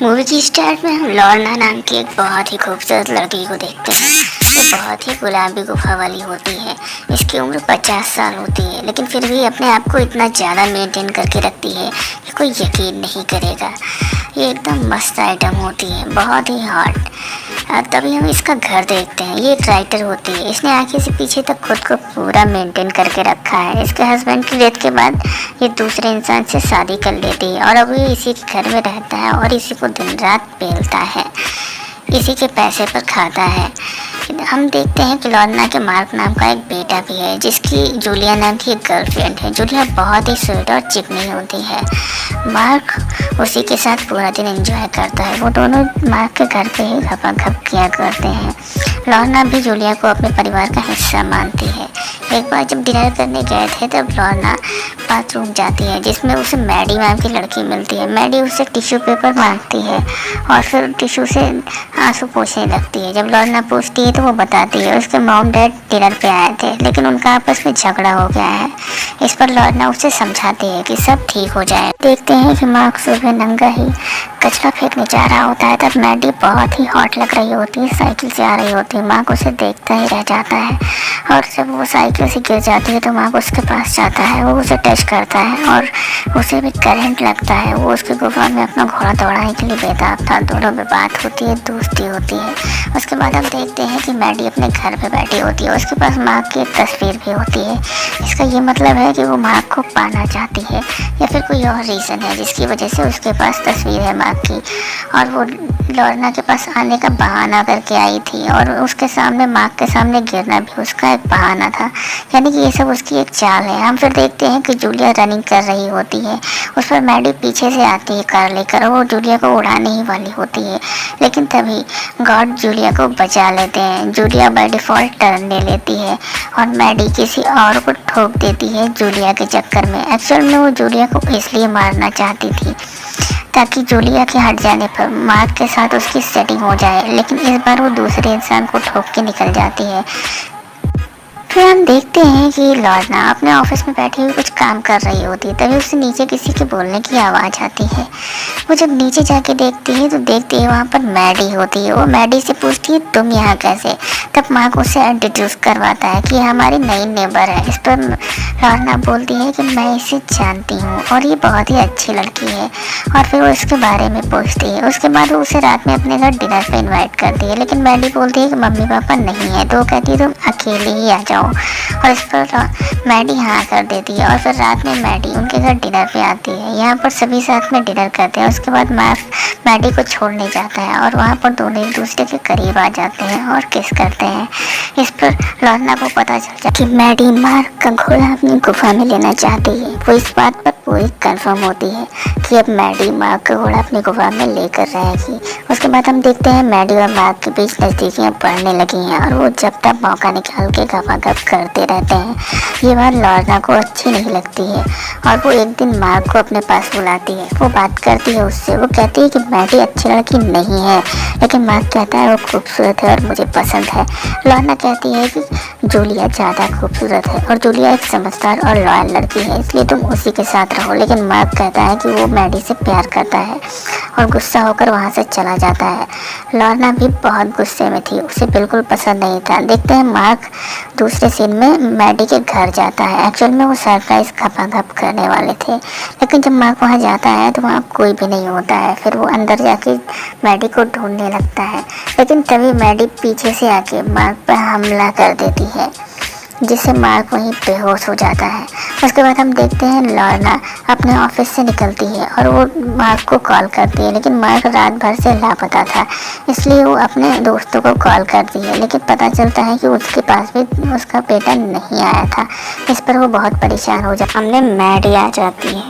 Movie की start में हम लॉर्ना नाम की एक बहुत ही खूबसूरत लड़की को देखते हैं। वो बहुत ही गुलाबी गुफा वाली होती है। इसकी उम्र 50 साल होती है, लेकिन फिर भी अपने आप को इतना ज़्यादा मेंटेन करके रखती है कि कोई यकीन नहीं करेगा। ये एकदम मस्त आइटम होती है, बहुत ही हॉट। तभी हम इसका घर देखते हैं। ये एक राइटर होती है। इसने आगे से पीछे तक खुद को पूरा मेंटेन करके रखा है। इसके हस्बैंड की डेथ के बाद ये दूसरे इंसान से शादी कर लेती है और अब ये इसी के घर में रहता है और इसी को दिन रात पेलता है, इसी के पैसे पर खाता है। हम देखते हैं कि लॉर्ना के मार्क नाम का एक बेटा भी है, जिसकी जूलिया नाम की एक गर्लफ्रेंड है। जूलिया बहुत ही स्वीट और चिकनी होती है। मार्क उसी के साथ पूरा दिन एंजॉय करता है। वो दोनों मार्क के घर पे ही घपाघप किया करते हैं। लॉर्ना भी जूलिया को अपने परिवार का हिस्सा मानती है। एक बार जब डिनर करने गए थे तब लॉर्ना बाथरूम जाती है, जिसमें उसे मैडी नाम की लड़की मिलती है। मैडी उसे टिश्यू पेपर मांगती है और फिर टिश्यू से आंसू पोंछने लगती है। जब लॉर्ना पूछती है तो वो बताती है उसके मॉम डैड डिनर पे आए थे, लेकिन उनका आपस में झगड़ा हो गया है। इस पर लॉर्ना उसे समझाती है कि सब ठीक हो जाए। देखते हैं कि मार्क सुबह नंगा ही कचरा फेंकने जा रहा होता है। तब मैडी बहुत ही हॉट लग रही होती है, साइकिल से आ रही होती है। मार्क उसे देखता ही रह जाता है और जब वो साइकिल से गिर जाती है तो मार्क उसके पास जाता है। वो उसे टच करता है और उसे भी करंट लगता है। वो उसके गुफा में अपना घोड़ा दौड़ाने के लिए बेताब था। दोनों में बात होती है, दोस्ती होती है। उसके बाद हम देखते हैं कि मैडी अपने घर पे बैठी होती है। उसके पास मार्क की एक तस्वीर भी होती है। इसका ये मतलब है कि वो मार्क को पाना चाहती है या फिर कोई और रीज़न है जिसकी वजह से उसके पास तस्वीर है मार्क की। और वो लॉर्ना के पास आने का बहाना करके आई थी और उसके सामने मार्क के सामने गिरना भी उसका एक बहाना था। यानी कि ये सब उसकी एक चाल है। हम फिर देखते हैं कि जूलिया रनिंग कर रही होती है। उस पर मैडी पीछे से आती है कार लेकर। वो जूलिया को उड़ाने ही वाली होती है, लेकिन तभी गॉड जूलिया को बचा लेते हैं। जूलिया बाय डिफ़ॉल्ट टर्न ले लेती है और मैडी किसी और को ठोक देती है जूलिया के चक्कर में। एक्चुअल में वो जूलिया को इसलिए मारना चाहती थी ताकि जूलिया के हट जाने पर मार्क के साथ उसकी सेटिंग हो जाए, लेकिन इस बार वो दूसरे इंसान को ठोक के निकल जाती है। फिर हम देखते हैं कि लॉर्ना अपने ऑफिस में बैठी हुई कुछ काम कर रही होती है। तभी उससे नीचे किसी के बोलने की आवाज़ आती है। वो जब नीचे जाके देखती है तो देखती है वहाँ पर मैडी होती है। वो मैडी से पूछती है तुम यहाँ कैसे। तब मार्क उसे इंट्रोड्यूस करवाता है कि हमारी नई नेबर है। इस पर लॉर्ना बोलती है कि मैं इसे जानती हूँ और ये बहुत ही अच्छी लड़की है, और फिर वो इसके बारे में पूछती है। उसके बाद वो उसे रात में अपने घर डिनर पे इन्वाइट करती है, लेकिन मैडी बोलती है कि मम्मी पापा नहीं है, तो वो कहती है तुम अकेले ही आ जाओ। और इस पर मैडी हाँ कर देती है और फिर रात में मैडी उनके घर डिनर पे आती है। यहाँ पर सभी साथ में डिनर करते हैं। उसके बाद मार्क मैडी को छोड़ने जाता है और वहाँ पर दोनों एक दूसरे के करीब आ जाते हैं और किस करते हैं। इस पर लॉर्ना को पता चल जाता है कि मैडी मार्क का घोड़ा अपनी गुफा में लेना चाहती है। वो इस बात पर पूरी कंफर्म होती है कि अब मैडी मार्क का घोड़ा अपनी गुफा में लेकर रहेगी। उसके बाद हम देखते हैं मैडी और मार्क के बीच नज़दीकियाँ बढ़ने लगी हैं और वो जब तक मौका निकाल के गपागप करते रहते हैं। ये बात लॉर्ना को अच्छी नहीं लगती है और वो एक दिन मार्क को अपने पास बुलाती है। वो बात करती है उससे। वो कहती है कि मैडी अच्छी लड़की नहीं है, लेकिन मार्क कहता है वो खूबसूरत है और मुझे पसंद है। लॉर्ना कहती है कि जूलिया ज़्यादा खूबसूरत है और जूलिया एक समझदार और लॉयल लड़की है, इसलिए तुम उसी के साथ रहो। लेकिन मार्क कहता है कि वो मैडी से प्यार करता है और गुस्सा होकर वहाँ से चला जाता है। लॉर्ना भी बहुत गुस्से में थी, उसे बिल्कुल पसंद नहीं था। देखते हैं मार्क दूसरे सीन में मैडी के घर जाता है। एक्चुअल में वो सरप्राइज घपाघप करने वाले थे, लेकिन जब मार्क वहाँ जाता है तो वहाँ कोई भी नहीं होता है। फिर वो अंदर जाके मैडी को ढूंढने लगता है, लेकिन तभी मैडी पीछे से आके मार्क पर हमला कर देती है, जिससे मार्क वहीं बेहोश हो जाता है। उसके बाद हम देखते हैं लॉर्ना अपने ऑफिस से निकलती है और वो मार्क को कॉल करती है, लेकिन मार्क रात भर से लापता था, इसलिए वो अपने दोस्तों को कॉल करती है। लेकिन पता चलता है कि उसके पास भी उसका बेटा नहीं आया था। इस पर वो बहुत परेशान हो जाती है। सामने मैडी आ जाती है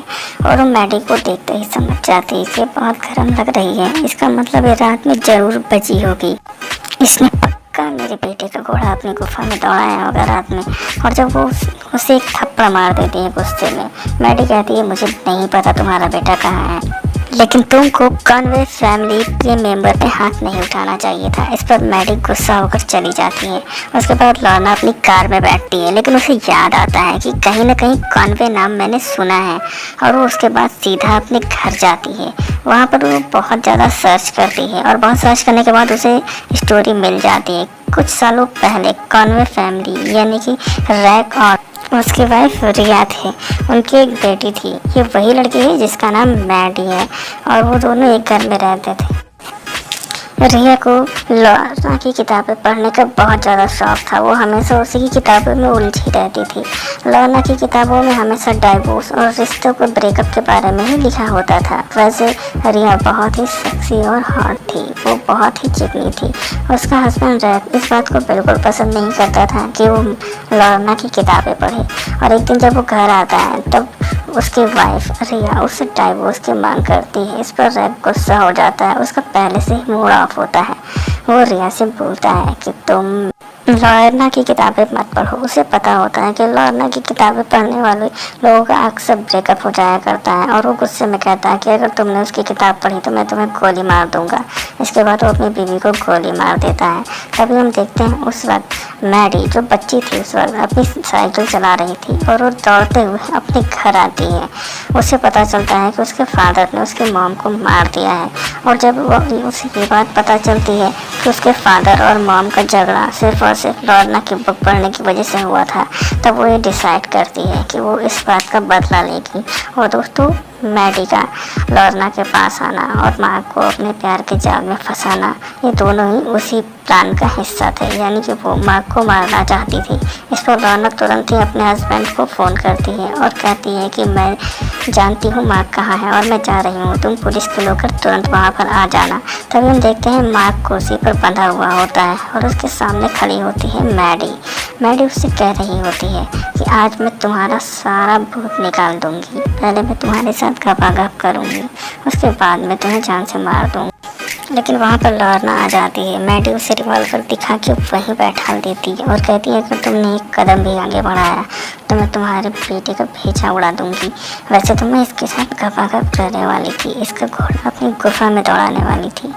और वो मैडी को देखते ही समझ जाती है कि बहुत गर्म लग रही है, इसका मतलब ये रात में ज़रूर बची होगी। इसने का मेरे बेटे का घोड़ा अपनी गुफा में दौड़ाया होगा रात में। और जब वो उसे एक थप्पड़ मार देती है गुस्से में। मैडी कहती है मुझे नहीं पता तुम्हारा बेटा कहाँ है, लेकिन तुमको कॉन्वे फैमिली के मेंबर पे हाथ नहीं उठाना चाहिए था। इस पर मैडी गुस्सा होकर चली जाती है। उसके बाद लॉर्ना अपनी कार में बैठती है, लेकिन उसे याद आता है कि कहीं ना कहीं कॉन्वे नाम मैंने सुना है, और वो उसके बाद सीधा अपने घर जाती है। वहाँ पर वो बहुत ज़्यादा सर्च करती है, और बहुत सर्च करने के बाद उसे स्टोरी मिल जाती है। कुछ सालों पहले कॉन्वे फैमिली यानी कि रैक और उसकी वाइफ रिया थे, उनकी एक बेटी थी। ये वही लड़की है जिसका नाम मैडी है, और वो दोनों एक घर में रहते थे। रिया को लॉर्ना की किताबें पढ़ने का बहुत ज़्यादा शौक था। वो हमेशा उसी की किताबों में उलझी रहती थी। लॉर्ना की किताबों में हमेशा डाइवोर्स और रिश्तों के ब्रेकअप के बारे में ही लिखा होता था। वैसे रिया बहुत ही सेक्सी और हॉट थी, वो बहुत ही चिकनी थी। उसका हस्बैंड रैक इस बात को बिल्कुल पसंद नहीं करता था कि वो लॉर्ना की किताबें पढ़े, और एक दिन जब वो घर आता है तब उसकी वाइफ रिया उससे डाइवोर्स की मांग करती है। इस पर रैक गुस्सा हो जाता है, उसका पहले से ही मूड ऑफ होता है। वो रिया से बोलता है कि तुम लॉर्ना की किताबें मत पढ़ो। उसे पता होता है कि लॉर्ना की किताबें पढ़ने वाले लोगों का अक्सर ब्रेकअप हो जाया करता है, और वो गुस्से में कहता है कि अगर तुमने उसकी किताब पढ़ी तो मैं तुम्हें गोली मार दूंगा। इसके बाद वो अपनी बीवी को गोली मार देता है। तभी हम देखते हैं उस वक्त मैडी जो बच्ची थी उस वक्त अपनी साइकिल चला रही थी, और वो दौड़ते हुए अपने घर आती है। उसे पता चलता है कि उसके फादर ने उसके मॉम को मार दिया है, और जब उसे ये बात पता चलती है कि उसके फादर और मॉम का झगड़ा सिर्फ और सिर्फ लॉर्ना की बुक पढ़ने की वजह से हुआ था, तब वो ये डिसाइड करती है कि वो इस बात का बदला लेगी। और दोस्तों, मैडी का लॉर्ना के पास आना और मार्क को अपने प्यार के जाल में फंसाना, ये दोनों ही उसी प्लान का हिस्सा थे। यानी कि वो मार्क को मारना चाहती थी। इस पर लॉर्ना तुरंत ही अपने हस्बैंड को फ़ोन करती है और कहती है कि मैं जानती हूँ मार्क कहाँ है और मैं जा रही हूँ, तुम पुलिस को लेकर तुरंत वहाँ पर आ जाना। तभी हम देखते हैं मार्क कुर्सी पर बंधा हुआ होता है, और उसके सामने खड़ी होती है मैडी। मैडी उससे कह रही होती है कि आज मैं तुम्हारा सारा भूत निकाल दूंगी। पहले मैं तुम्हारे साथ गपागप करूंगी, उसके बाद मैं तुम्हें जान से मार दूंगी। लेकिन वहाँ पर लॉर्ना आ जाती है। मैडी उसे रिवॉल्वर दिखा के वहीं बैठा देती है और कहती है कि तुमने एक कदम भी आगे बढ़ाया तो मैं तुम्हारे बेटे का भेजा उड़ा दूंगी। वैसे तो मैं इसके साथ गपागप करने वाली थी, इसका घोड़ा अपनी गुफा में दौड़ाने वाली थी,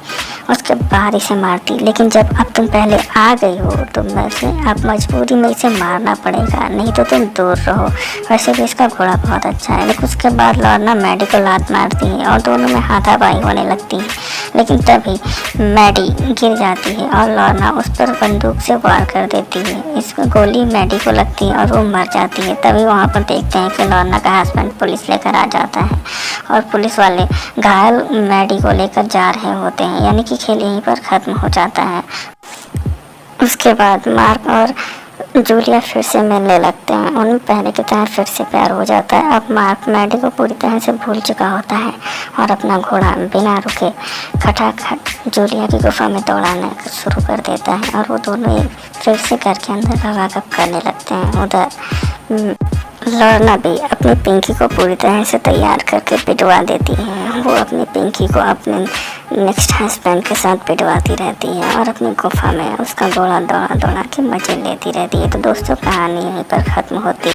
उसके बाद इसे मारती। लेकिन जब अब तुम पहले आ गई हो तो मुझे अब मजबूरी में इसे मारना पड़ेगा, नहीं तो तुम दूर रहो। वैसे भी इसका घोड़ा बहुत अच्छा है। लेकिन उसके बाद लॉर्ना मैडी को लात मारती है और दोनों में हाथापाई होने लगती है। लेकिन तभी मैडी गिर जाती है और लॉर्ना उस पर बंदूक से वार कर देती है। इस गोली मैडी को लगती है और वो मर जाती है। तभी वहाँ पर देखते हैं कि लॉर्ना का हस्बैंड पुलिस लेकर आ जाता है, और पुलिस वाले घायल मैडी को लेकर जा रहे होते हैं। यानी कि खेल यहीं पर ख़त्म हो जाता है। उसके बाद मार्क और जूलिया फिर से मिलने लगते हैं। उन्हें पहले की तरह फिर से प्यार हो जाता है। अब मार्क मैडी को पूरी तरह से भूल चुका होता है और अपना घोड़ा बिना रुके खटाखट जूलिया की गुफा में दौड़ाना शुरू कर देता है, और वो दोनों एक फिर से घर के अंदर गपागप करने लगते हैं। उधर लॉर्ना भी अपनी पिंकी को पूरी तरह से तैयार करके पिटवा देती है। वो अपनी पिंकी को अपने नेक्स्ट हस्बैंड के साथ पिटवाती रहती है और अपनी गुफा में उसका घोड़ा दौड़ा दौड़ा के मजे लेती रहती है। तो दोस्तों, कहानी यहीं पर ख़त्म होती है।